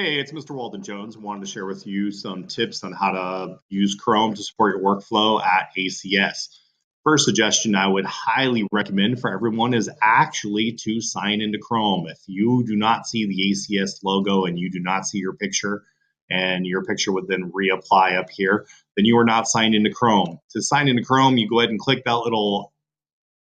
Hey, it's Mr. Walden-Jones. Wanted to share with you some tips on how to use Chrome to support your workflow at ACS. First suggestion I would highly recommend for everyone is actually to sign into Chrome. If you do not see the ACS logo and you do not see your picture, and your picture would then reapply up here, then you are not signed into Chrome. To sign into Chrome, you go ahead and click that little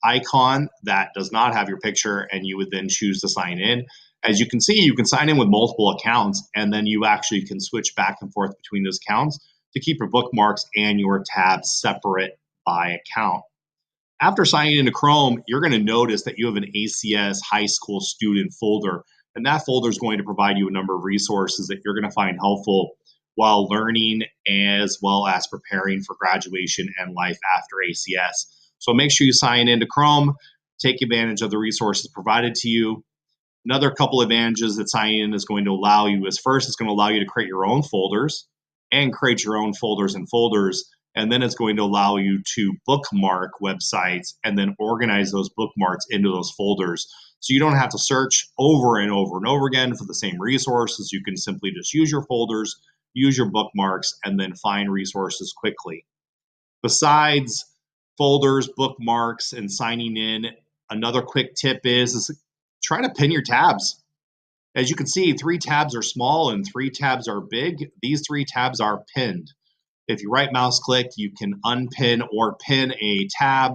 icon that does not have your picture, and you would then choose to sign in. As you can see, you can sign in with multiple accounts, and then you actually can switch back and forth between those accounts to keep your bookmarks and your tabs separate by account. After signing into Chrome, you're going to notice that you have an ACS high school student folder, and that folder is going to provide you a number of resources that you're going to find helpful while learning as well as preparing for graduation and life after ACS. So make sure you sign into Chrome, take advantage of the resources provided to you. Another couple advantages that signing in is going to allow you is first, it's going to allow you to create your own folders and create your own folders and folders. And then it's going to allow you to bookmark websites and then organize those bookmarks into those folders. So you don't have to search over and over and over again for the same resources. You can simply just use your folders, use your bookmarks, and then find resources quickly. Besides folders, bookmarks, and signing in, another quick tip is try to pin your tabs. As you can see, 3 tabs are small and 3 tabs are big. These 3 tabs are pinned. If you right mouse click, you can unpin or pin a tab.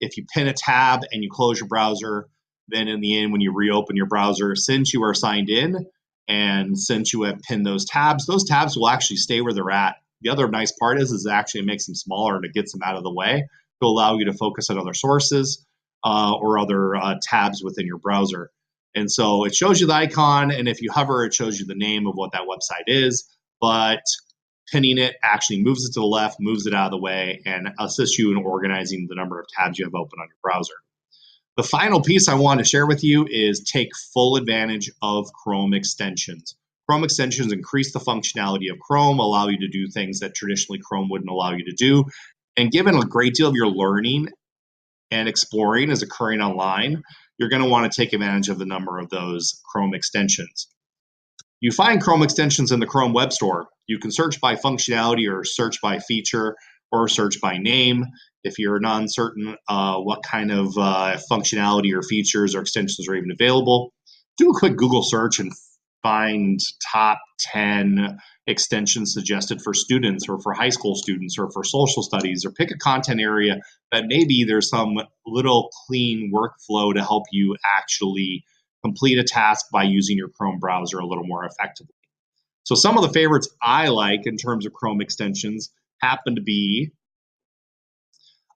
If you pin a tab and you close your browser, then in the end, when you reopen your browser, since you are signed in and since you have pinned those tabs will actually stay where they're at. The other nice part is actually it makes them smaller and it gets them out of the way to allow you to focus on other sources or other tabs within your browser. And so it shows you the icon, and if you hover, it shows you the name of what that website is, but pinning it actually moves it to the left, moves it out of the way, and assists you in organizing the number of tabs you have open on your browser. The final piece I want to share with you is take full advantage of Chrome extensions. Chrome extensions increase the functionality of Chrome, allow you to do things that traditionally Chrome wouldn't allow you to do. And given a great deal of your learning and exploring is occurring online, you're going to want to take advantage of the number of those Chrome extensions. You find Chrome extensions in the Chrome Web Store. You can search by functionality or search by feature or search by name. If you're not certain what kind of functionality or features or extensions are even available, do a quick Google search and find top 10 extensions suggested for students or for high school students or for social studies, or pick a content area that maybe there's some little clean workflow to help you actually complete a task by using your Chrome browser a little more effectively. So some of the favorites I like in terms of Chrome extensions happen to be,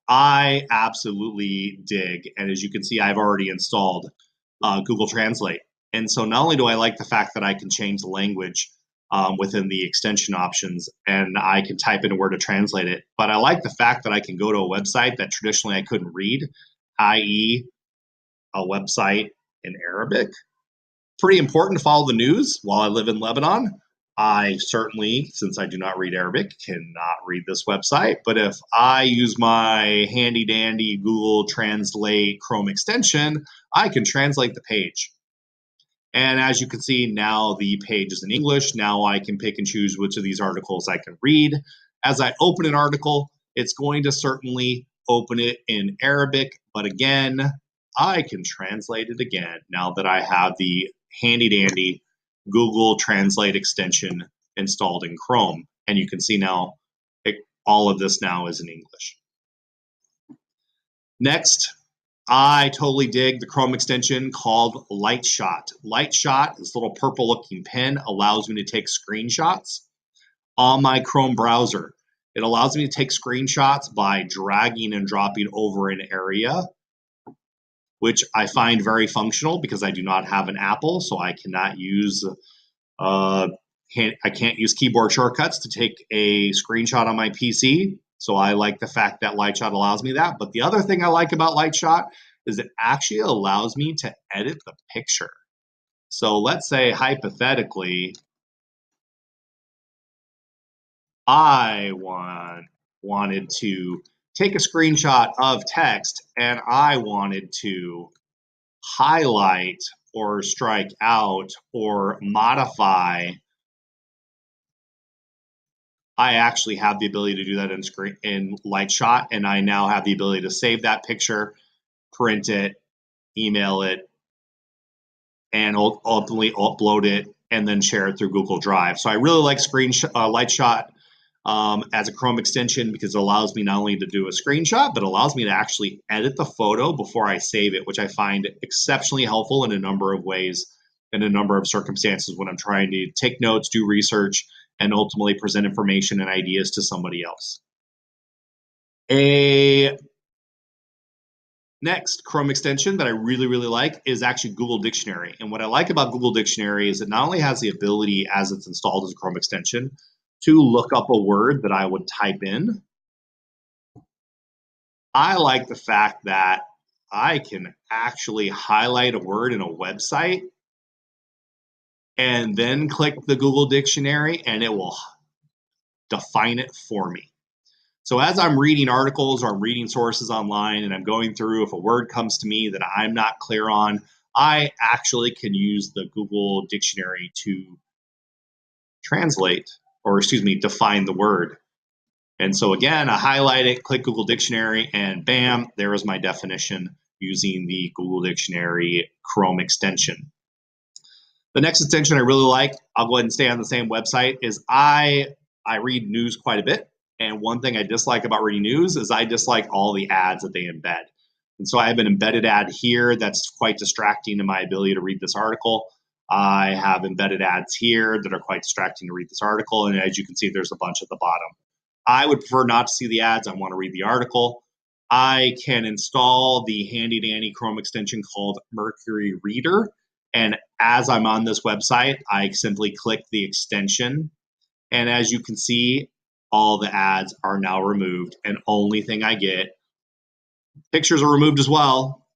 I absolutely dig, and as you can see, I've already installed Google Translate. And so not only do I like the fact that I can change the language within the extension options and I can type in a word to translate it, but I like the fact that I can go to a website that traditionally I couldn't read, i.e. a website in Arabic. Pretty important to follow the news while I live in Lebanon. I certainly, since I do not read Arabic, cannot read this website. But if I use my handy dandy Google Translate Chrome extension, I can translate the page. And as you can see, now the page is in English. Now I can pick and choose which of these articles I can read. As I open an article, it's going to certainly open it in Arabic. But again, I can translate it again now that I have the handy dandy Google Translate extension installed in Chrome. And you can see now all of this now is in English. Next, I totally dig the Chrome extension called Lightshot. Lightshot, this little purple looking pen, allows me to take screenshots on my Chrome browser. It allows me to take screenshots by dragging and dropping over an area, which I find very functional because I do not have an Apple, so I cannot use I can't use keyboard shortcuts to take a screenshot on my PC. So I like the fact that Lightshot allows me that. But the other thing I like about Lightshot is it actually allows me to edit the picture. So let's say hypothetically, I wanted to take a screenshot of text and I wanted to highlight or strike out or modify I actually have the ability to do that in Lightshot, and I now have the ability to save that picture, print it, email it, and ultimately upload it and then share it through Google Drive. So I really like Lightshot as a Chrome extension because it allows me not only to do a screenshot, but allows me to actually edit the photo before I save it, which I find exceptionally helpful in a number of ways, in a number of circumstances when I'm trying to take notes, do research, and ultimately present information and ideas to somebody else. A next Chrome extension that I really, really like is actually Google Dictionary. And what I like about Google Dictionary is it not only has the ability, as it's installed as a Chrome extension, to look up a word that I would type in. I like the fact that I can actually highlight a word in a website and then click the Google Dictionary and it will define it for me. So as I'm reading articles or I'm reading sources online and I'm going through, if a word comes to me that I'm not clear on, I actually can use the Google Dictionary to translate, or excuse me, define the word. And so again, I highlight it, click Google Dictionary, and bam, there is my definition using the Google Dictionary Chrome extension. The next extension I really like, I'll go ahead and stay on the same website, is I read news quite a bit. And one thing I dislike about reading news is I dislike all the ads that they embed. And so I have an embedded ad here that's quite distracting to my ability to read this article. I have embedded ads here that are quite distracting to read this article. And as you can see, there's a bunch at the bottom. I would prefer not to see the ads. I want to read the article. I can install the handy dandy Chrome extension called Mercury Reader. And as I'm on this website, I simply click the extension. And as you can see, all the ads are now removed. And only thing I get, pictures are removed as well.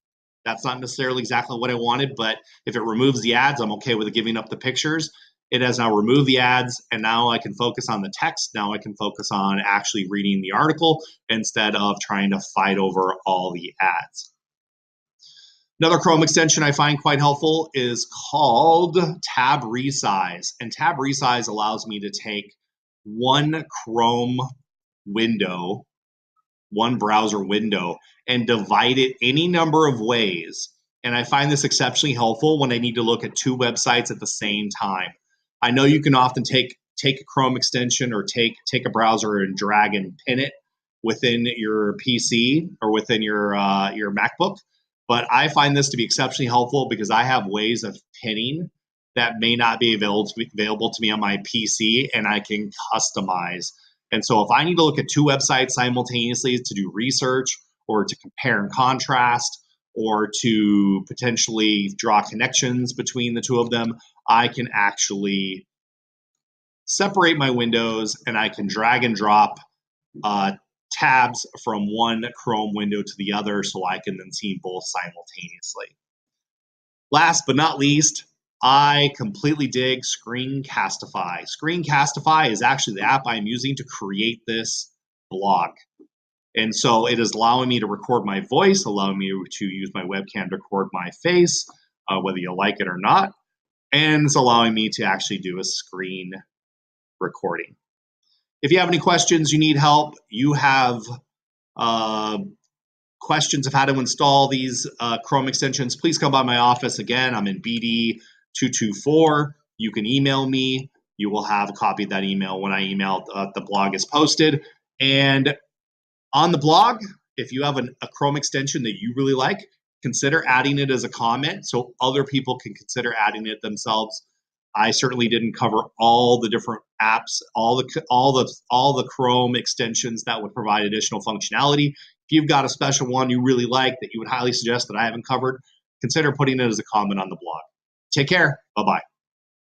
That's not necessarily exactly what I wanted, but if it removes the ads, I'm okay with it giving up the pictures. It has now removed the ads, and now I can focus on the text. Now I can focus on actually reading the article instead of trying to fight over all the ads. Another Chrome extension I find quite helpful is called Tab Resize. And Tab Resize allows me to take one Chrome window, one browser window, and divide it any number of ways. And I find this exceptionally helpful when I need to look at two websites at the same time. I know you can often take a Chrome extension or take a browser and drag and pin it within your PC or within your MacBook. But I find this to be exceptionally helpful because I have ways of pinning that may not be available to me on my PC, and I can customize. And so if I need to look at two websites simultaneously to do research or to compare and contrast or to potentially draw connections between the two of them, I can actually separate my windows and I can drag and drop tabs from one Chrome window to the other so I can then see both simultaneously. Last but not least, I completely dig Screencastify. Screencastify is actually the app I'm using to create this blog. And so it is allowing me to record my voice, allowing me to use my webcam to record my face, whether you like it or not. And it's allowing me to actually do a screen recording. If you have any questions, you need help, you have questions of how to install these Chrome extensions, please come by my office. Again, I'm in BD 224. You can email me. You will have a copy of that email when I email the blog is posted. And on the blog, if you have a Chrome extension that you really like, consider adding it as a comment so other people can consider adding it themselves. I certainly didn't cover all the different apps, all the Chrome extensions that would provide additional functionality. If you've got a special one you really like that you would highly suggest that I haven't covered, consider putting it as a comment on the blog. Take care. Bye-bye.